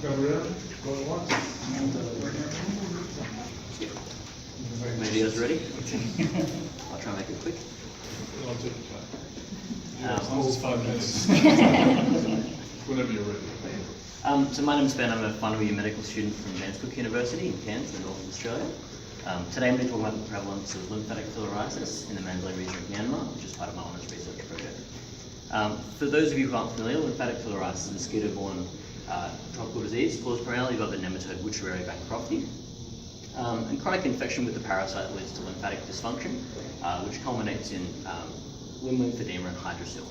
Come around, going once. My video's ready? I'll try and make it quick. I'll take your time. As long as it's 5 minutes. Whenever you're ready. So my name's Ben. I'm a final year medical student from James Cook University in Cairns, in Northern Australia. Today I'm going to talk about the prevalence of lymphatic filariasis in the Mandalay Region of Myanmar, which is part of my honours research project. For those of you who aren't familiar, lymphatic filariasis is a mosquito-borne tropical disease caused primarily by the nematode Wuchereria bancrofti. And chronic infection with the parasite leads to lymphatic dysfunction, which culminates in lymphedema and hydrocele.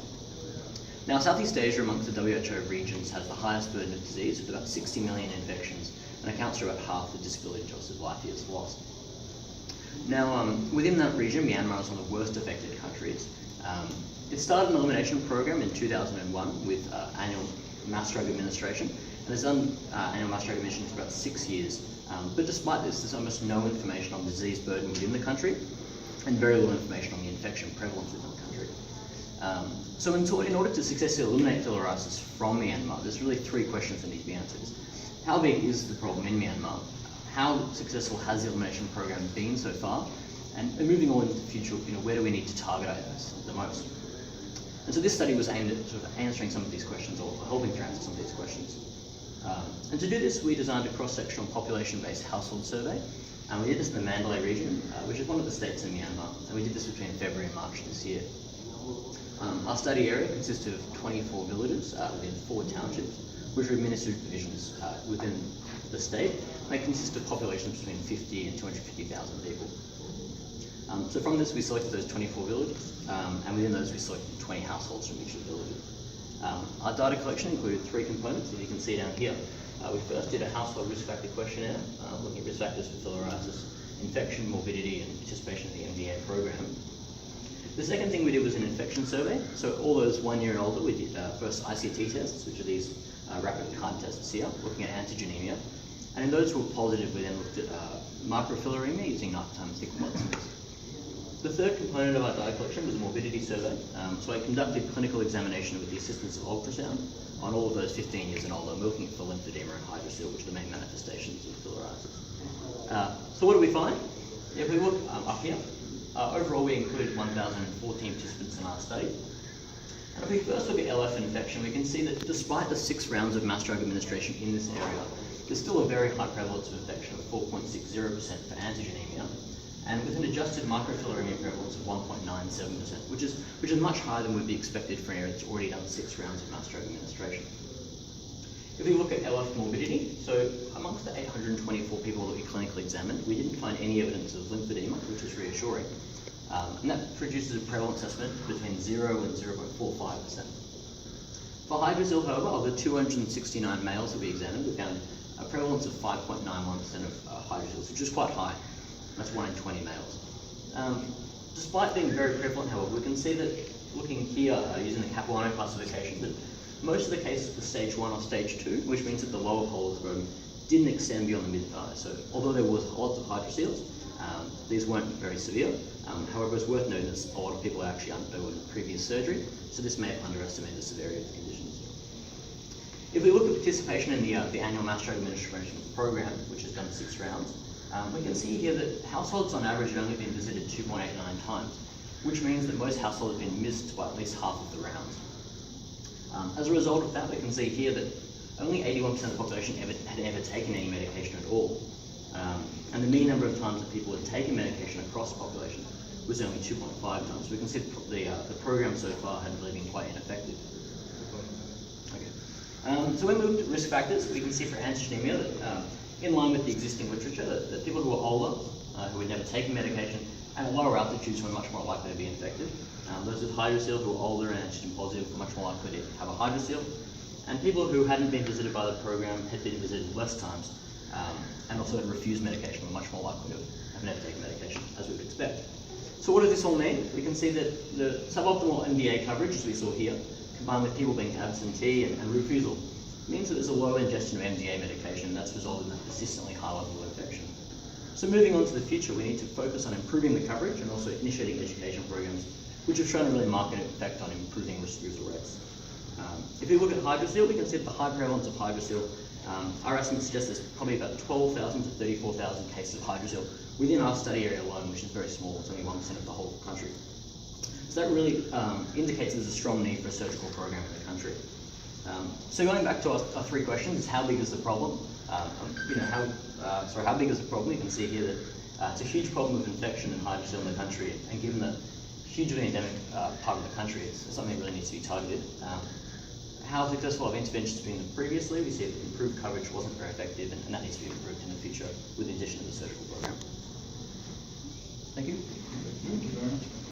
Now, Southeast Asia amongst the WHO regions has the highest burden of disease, with about 60 million infections, and accounts for about half the disability loss of life years lost. Now, within that region, Myanmar is one of the worst affected countries. It started an elimination program in 2001 with annual mass drug administration, and has done annual mass drug administration for about 6 years. But despite this, there's almost no information on disease burden within the country, and very little information on the infection prevalence within the country. So in order to successfully eliminate filariasis from Myanmar, there's really 3 questions that need to be answered. How big is the problem in Myanmar? How successful has the elimination program been so far? And moving on into the future, where do we need to target this the most? And so this study was aimed at sort of answering some of these questions, or helping to answer some of these questions. And to do this, we designed a cross-sectional population-based household survey. And we did this in the Mandalay region, which is one of the states in Myanmar. And we did this between February and March this year. Our study area consisted of 24 villages within 4 townships, which are administered divisions within the state. They consist of populations between 50 and 250,000 people. So from this, we selected those 24 villages, and within those, we selected 20 households from each of the villages. Our data collection included 3 components, as you can see down here. We first did a household risk factor questionnaire, looking at risk factors for filariasis, infection, morbidity, and participation in the MDA program. The second thing we did was an infection survey. So all those 1 year and older, we did first ICT tests, which are these rapid card tests here, looking at antigenemia. And in those who were positive, we then looked at microfilariae using nighttime thick blood cells. The third component of our data collection was a morbidity survey. So I conducted clinical examination with the assistance of ultrasound on all of those 15 years and older, looking for lymphedema and hydrocele, which are the main manifestations of filariasis. So what do we find? If we look up here, overall we included 1,014 participants in our study. And if we first look at LF infection, we can see that despite the 6 rounds of mass drug administration in this area, there's still a very high prevalence of infection of 4.60% for antigenemia, and with an adjusted microfilariae prevalence of 1.97%, which is much higher than would be expected for an area that's already done 6 rounds of mass drug administration. If we look at LF morbidity, so amongst the 824 people that we clinically examined, we didn't find any evidence of lymphedema, which is reassuring. And that produces a prevalence estimate between 0 and 0.45%. For hydrocele, however, of the 269 males that we examined, we found a prevalence of 5.91% of hydrocele, which is quite high. That's 1 in 20 males. Despite being very prevalent, however, we can see that looking here using the Capuano classification, that most of the cases were stage 1 or stage 2, which means that the lower pole of the bone didn't extend beyond the mid-thigh. So although there was lots of hydroceles, these weren't very severe. However, it's worth noting that a lot of people actually underwent previous surgery, so this may have underestimated the severity of the conditions. If we look at participation in the annual mass drug administration program, which has done 6 rounds, we can see here that households on average have only been visited 2.89 times, which means that most households have been missed by at least half of the rounds. As a result of that, we can see here that only 81% of the population had ever taken any medication at all. And the mean number of times that people had taken medication across the population was only 2.5 times. So we can see the program so far had really been quite ineffective. Okay. So when we looked at risk factors, we can see for antigenemia that in line with the existing literature, that people who are older, who had never taken medication, and at lower altitudes were much more likely to be infected. Those with hydrocele who were older and antigen positive were much more likely to have a hydrocele. And people who hadn't been visited by the program had been visited less times, and also had refused medication were much more likely to have never taken medication, as we would expect. So what does this all mean? We can see that the suboptimal MDA coverage, as we saw here, combined with people being absentee and refusal, means that there's a low ingestion of MDA medication, and that's resulted in a persistently high level of infection. So moving on to the future, we need to focus on improving the coverage and also initiating education programs, which have shown a really marked effect on improving refusal rates. If we look at hydrocele, we can see that the high prevalence of hydrocele, our estimates suggest there's probably about 12,000 to 34,000 cases of hydrocele within our study area alone, which is very small. It's only 1% of the whole country. So that really indicates there's a strong need for a surgical program in the country. So going back to our three questions, is how big is the problem? How big is the problem? You can see here that it's a huge problem of infection and hydrocele in the country, and given that hugely endemic part of the country, it's something that really needs to be targeted. How successful have interventions been previously? We see that improved coverage wasn't very effective, and that needs to be improved in the future with the addition of the surgical program. Thank you. Thank you very much.